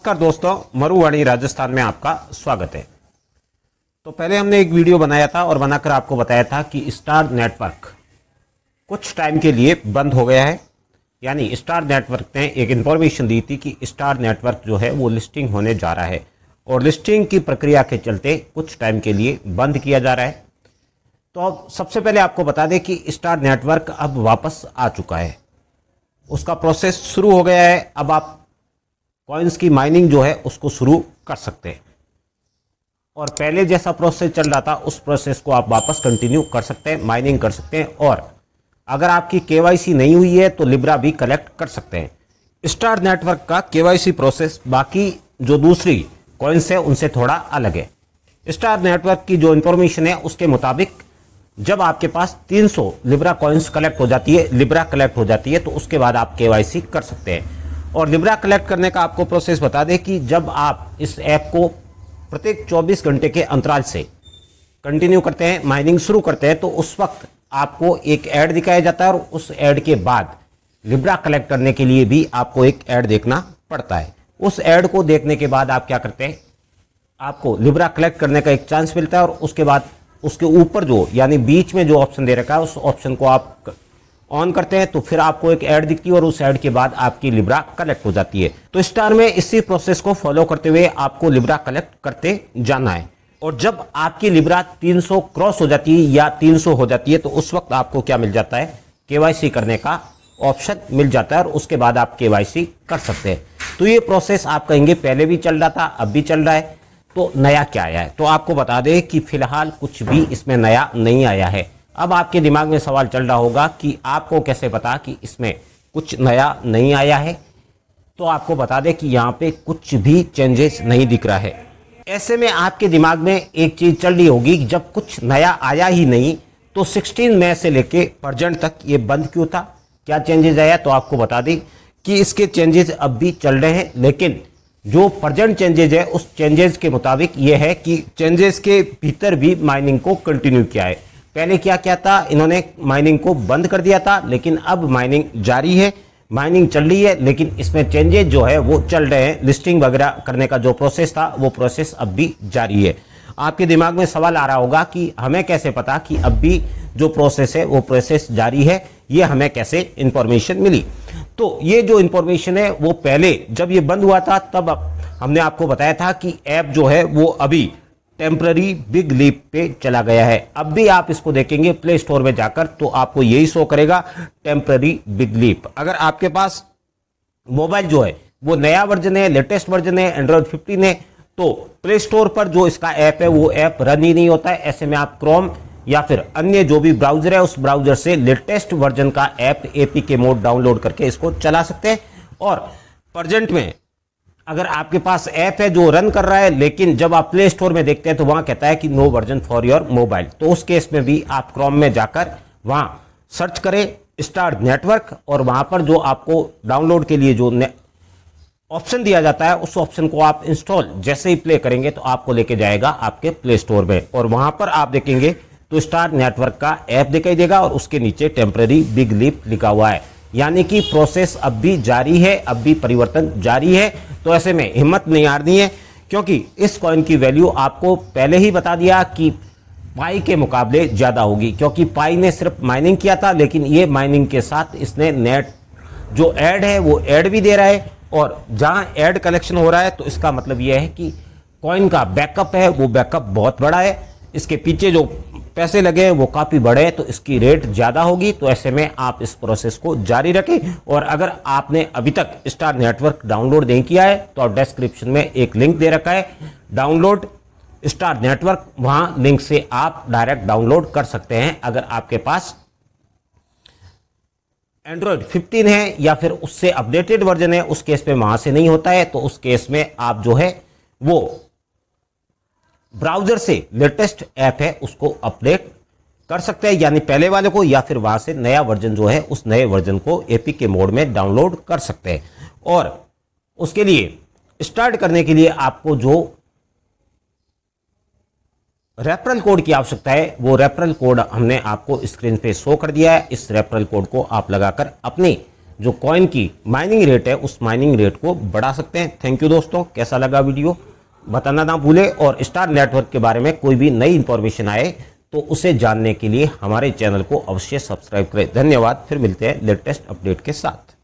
नमस्कार दोस्तों, मरुवाणी राजस्थान में आपका स्वागत है। तो पहले हमने एक वीडियो बनाया था और बनाकर आपको बताया था कि स्टार नेटवर्क कुछ टाइम के लिए बंद हो गया है। यानी स्टार नेटवर्क ने एक इन्फॉर्मेशन दी थी कि स्टार नेटवर्क जो है वो लिस्टिंग होने जा रहा है और लिस्टिंग की प्रक्रिया के चलते कुछ टाइम के लिए बंद किया जा रहा है। तो अब सबसे पहले आपको बता दें कि स्टार नेटवर्क अब वापस आ चुका है, उसका प्रोसेस शुरू हो गया है। अब आप कॉइन्स की माइनिंग जो है उसको शुरू कर सकते हैं और पहले जैसा प्रोसेस चल रहा था उस प्रोसेस को आप वापस कंटिन्यू कर सकते हैं, माइनिंग कर सकते हैं। और अगर आपकी केवाईसी नहीं हुई है तो लिब्रा भी कलेक्ट कर सकते हैं। स्टार नेटवर्क का केवाईसी प्रोसेस बाकी जो दूसरी कॉइन्स है उनसे थोड़ा अलग है। स्टार नेटवर्क की जो इंफॉर्मेशन है उसके मुताबिक जब आपके पास 300 लिब्रा कॉइन्स कलेक्ट हो जाती है, लिब्रा कलेक्ट हो जाती है, तो उसके बाद आप केवाईसी कर सकते हैं। और लिब्रा कलेक्ट करने का आपको प्रोसेस बता दें कि जब आप इस ऐप को प्रत्येक 24 घंटे के अंतराल से कंटिन्यू करते हैं, माइनिंग शुरू करते हैं, तो उस वक्त आपको एक ऐड दिखाया जाता है और उस ऐड के बाद लिब्रा कलेक्ट करने के लिए भी आपको एक ऐड देखना पड़ता है। उस ऐड को देखने के बाद आप क्या करते हैं, आपको लिब्रा कलेक्ट करने का एक चांस मिलता है और उसके बाद उसके ऊपर जो यानी बीच में जो ऑप्शन दे रखा है उस ऑप्शन को आप ऑन करते हैं तो फिर आपको एक ऐड दिखती है और उस ऐड के बाद आपकी लिब्रा कलेक्ट हो जाती है। तो स्टार में इसी प्रोसेस को फॉलो करते हुए आपको लिब्रा कलेक्ट करते जाना है और जब आपकी लिब्रा 300 क्रॉस हो जाती है या 300 हो जाती है तो उस वक्त आपको क्या मिल जाता है, केवाईसी करने का ऑप्शन मिल जाता है और उसके बाद आप केवाईसी कर सकते हैं। तो ये प्रोसेस आप कहेंगे पहले भी चल रहा था, अब भी चल रहा है, तो नया क्या आया है? तो आपको बता दें कि फिलहाल कुछ भी इसमें नया नहीं आया है। अब आपके दिमाग में सवाल चल रहा होगा कि आपको कैसे पता कि इसमें कुछ नया नहीं आया है। तो आपको बता दें कि यहाँ पे कुछ भी चेंजेस नहीं दिख रहा है। ऐसे में आपके दिमाग में एक चीज चल रही होगी, जब कुछ नया आया ही नहीं तो 16 मई से लेके प्रेजेंट तक ये बंद क्यों था, क्या चेंजेस आया? तो आपको बता दें कि इसके चेंजेस अब भी चल रहे हैं, लेकिन जो प्रेजेंट चेंजेस है उस चेंजेस के मुताबिक ये है कि चेंजेस के भीतर भी माइनिंग को कंटिन्यू किया है। पहले क्या क्या था, इन्होंने माइनिंग को बंद कर दिया था, लेकिन अब माइनिंग जारी है, माइनिंग चल रही है, लेकिन इसमें चेंजेस जो है वो चल रहे हैं। लिस्टिंग वगैरह करने का जो प्रोसेस था वो प्रोसेस अब भी जारी है। आपके दिमाग में सवाल आ रहा होगा कि हमें कैसे पता कि अब भी जो प्रोसेस है वो प्रोसेस जारी है, ये हमें कैसे इंफॉर्मेशन मिली? तो ये जो इंफॉर्मेशन है वो पहले जब ये बंद हुआ था तब हमने आपको बताया था कि ऐप जो है वो अभी टेम्पररी बिग लीप पे चला गया है। अब भी आप इसको देखेंगे प्ले स्टोर में जाकर तो आपको यही शो करेगा, टेम्पररी बिग लीप। अगर आपके पास मोबाइल जो है वो नया वर्जन है, लेटेस्ट वर्जन है, एंड्रॉइड 15 है, तो प्ले स्टोर पर जो इसका ऐप है वो ऐप रन ही नहीं होता है। ऐसे में आप क्रोम या फिर अन्य जो भी ब्राउजर है उस ब्राउजर से लेटेस्ट वर्जन का ऐप एपीके मोड डाउनलोड करके इसको चला सकते हैं। और प्रेजेंट में अगर आपके पास ऐप है जो रन कर रहा है, लेकिन जब आप प्ले स्टोर में देखते हैं तो वहां कहता है कि no version for your mobile, तो उस केस में भी आप क्रोम में जाकर वहां सर्च करें स्टार नेटवर्क और वहां पर जो आपको डाउनलोड के लिए जो ऑप्शन दिया जाता है उस ऑप्शन को आप इंस्टॉल जैसे ही प्ले करेंगे तो आपको लेके जाएगा आपके प्ले स्टोर में और वहां पर आप देखेंगे तो स्टार नेटवर्क का ऐप दिखाई देगा और उसके नीचे टेम्पररी बिग लीप लिखा हुआ है। यानी कि प्रोसेस अब भी जारी है, अब भी परिवर्तन जारी है। तो ऐसे में हिम्मत नहीं हारनी है, क्योंकि इस कॉइन की वैल्यू आपको पहले ही बता दिया कि पाई के मुकाबले ज्यादा होगी, क्योंकि पाई ने सिर्फ माइनिंग किया था, लेकिन ये माइनिंग के साथ इसने नेट जो ऐड है वो ऐड भी दे रहा है और जहां ऐड कलेक्शन हो रहा है तो इसका मतलब यह है कि कॉइन का बैकअप है वो बैकअप बहुत बड़ा है, इसके पीछे जो पैसे लगे हैं वो काफ़ी बड़े हैं, तो इसकी रेट ज़्यादा होगी। तो ऐसे में आप इस प्रोसेस को जारी रखें और अगर आपने अभी तक स्टार नेटवर्क डाउनलोड नहीं किया है तो डिस्क्रिप्शन में एक लिंक दे रखा है, डाउनलोड स्टार नेटवर्क, वहां लिंक से आप डायरेक्ट डाउनलोड कर सकते हैं। अगर आपके पास एंड्रॉइड 15 है या फिर उससे अपडेटेड वर्जन है, उस केस में वहां से नहीं होता है, तो उस केस में आप जो है वो ब्राउजर से लेटेस्ट ऐप है उसको अपडेट कर सकते हैं, यानी पहले वाले को, या फिर वहां से नया वर्जन जो है उस नए वर्जन को एपीके मोड में डाउनलोड कर सकते हैं। और उसके लिए स्टार्ट करने के लिए आपको जो रेफरल कोड की आवश्यकता है वो रेफरल कोड हमने आपको स्क्रीन पे शो कर दिया है। इस रेफरल कोड को आप लगाकर अपनी जो कॉइन की माइनिंग रेट है उस माइनिंग रेट को बढ़ा सकते हैं। थैंक यू दोस्तों, कैसा लगा वीडियो बताना ना भूले, और स्टार नेटवर्क के बारे में कोई भी नई इंफॉर्मेशन आए तो उसे जानने के लिए हमारे चैनल को अवश्य सब्सक्राइब करें। धन्यवाद, फिर मिलते हैं लेटेस्ट अपडेट के साथ।